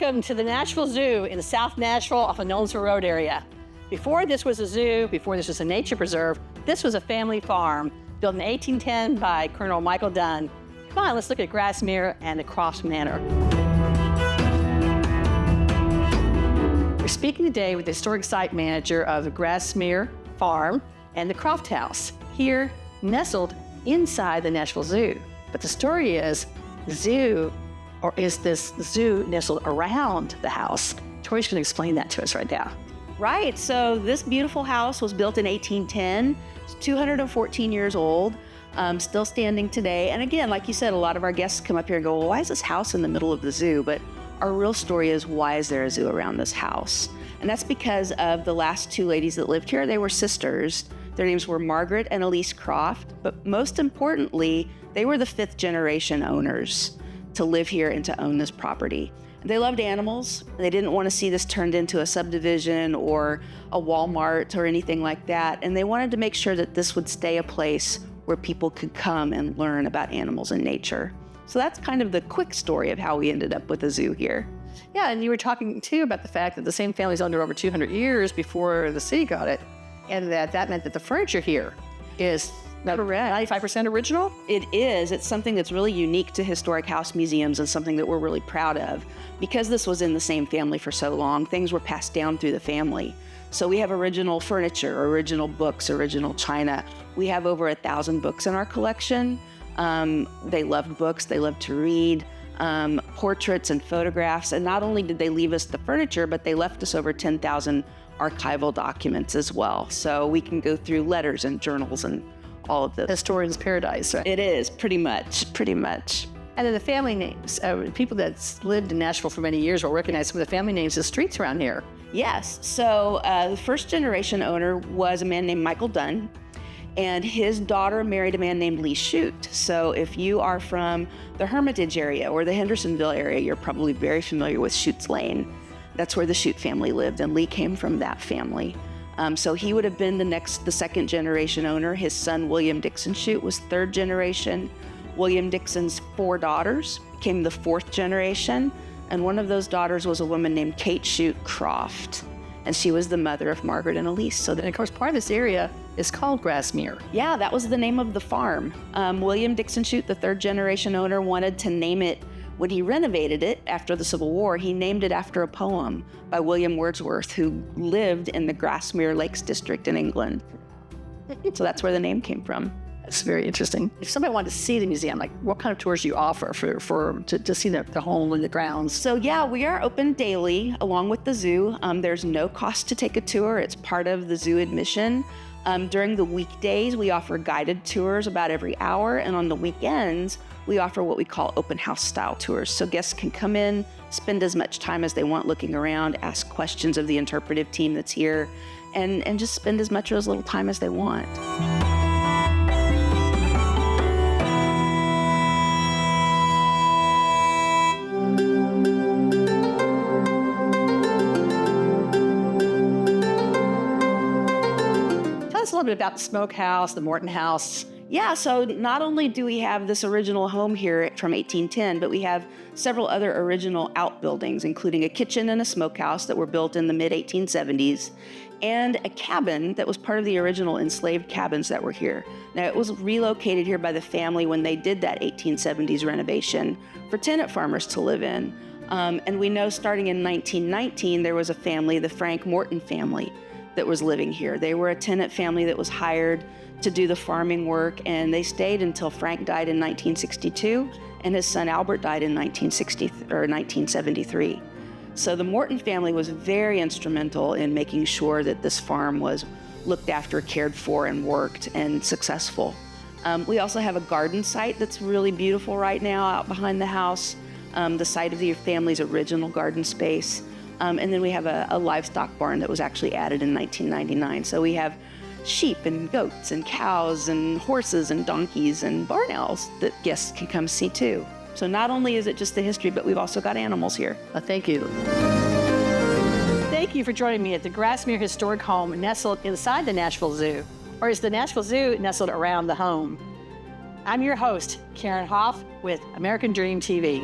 Welcome to the Nashville Zoo in South Nashville off of Nolensville Road area. Before this was a zoo, before this was a nature preserve, this was a family farm built in 1810 by Colonel Michael Dunn. Come on, let's look at Grassmere and the Croft Manor. We're speaking today with the historic site manager of the Grassmere Farm and the Croft House, here nestled inside the Nashville Zoo. But the story is, is this zoo nestled around the house? Tori's going to explain that to us right now. Right, so this beautiful house was built in 1810. It's 214 years old, still standing today. And again, like you said, a lot of our guests come up here and go, well, why is this house in the middle of the zoo? But our real story is, why is there a zoo around this house? And that's because of the last two ladies that lived here. They were sisters. Their names were Margaret and Elise Croft. But most importantly, they were the 5th generation owners to live here and to own this property. They loved animals. They didn't want to see this turned into a subdivision or a Walmart or anything like that. And they wanted to make sure that this would stay a place where people could come and learn about animals and nature. So that's kind of the quick story of how we ended up with a zoo here. Yeah, and you were talking too about the fact that the same family's owned it over 200 years before the city got it, and that meant that the furniture here is 95% original? It is. It's something that's really unique to historic house museums and something that we're really proud of. Because this was in the same family for so long, things were passed down through the family. So we have original furniture, original books, original china. We have over 1,000 books in our collection. They loved books, they loved to read, portraits and photographs. And not only did they leave us the furniture, but they left us over 10,000 archival documents as well. So we can go through letters and journals and all of this. Historian's paradise, right? It is, pretty much. And then the family names. People that's lived in Nashville for many years will recognize some of the family names of streets around here. Yes, so the 1st generation owner was a man named Michael Dunn, and his daughter married a man named Lee Shute. So if you are from the Hermitage area or the Hendersonville area, you're probably very familiar with Shute's Lane. That's where the Shute family lived, and Lee came from that family. So he would have been the 2nd generation owner. His son, William Dixon Shute, was 3rd generation. William Dixon's 4 daughters became the 4th generation. And one of those daughters was a woman named Kate Shute Croft. And she was the mother of Margaret and Elise. So And of course, part of this area is called Grassmere. Yeah, that was the name of the farm. William Dixon Shute, the 3rd generation owner, wanted to name it, when he renovated it after the Civil War, he named it after a poem by William Wordsworth, who lived in the Grassmere Lakes district in England. So that's where the name came from. It's very interesting. If somebody wanted to see the museum, like what kind of tours do you offer to see the home and the grounds? So yeah, we are open daily along with the zoo. There's no cost to take a tour. It's part of the zoo admission. During the weekdays, we offer guided tours about every hour, and on the weekends, we offer what we call open house style tours. So guests can come in, spend as much time as they want looking around, ask questions of the interpretive team that's here, and just spend as much or as little time as they want. Tell us a little bit about the smokehouse, the Morton House. Yeah, so not only do we have this original home here from 1810, but we have several other original outbuildings, including a kitchen and a smokehouse that were built in the mid-1870s, and a cabin that was part of the original enslaved cabins that were here. Now, it was relocated here by the family when they did that 1870s renovation for tenant farmers to live in. And we know starting in 1919, there was a family, the Frank Morton family, that was living here. They were a tenant family that was hired to do the farming work, and they stayed until Frank died in 1962 and his son Albert died in 1973. So the Morton family was very instrumental in making sure that this farm was looked after, cared for, and worked and successful. We also have a garden site that's really beautiful right now out behind the house, the site of the family's original garden space. And then we have a livestock barn that was actually added in 1999. So we have sheep and goats and cows and horses and donkeys and barn owls that guests can come see too. So not only is it just the history, but we've also got animals here. Thank you. Thank you for joining me at the Grassmere Historic Home nestled inside the Nashville Zoo. Or is the Nashville Zoo nestled around the home? I'm your host, Karen Hoff with American Dream TV.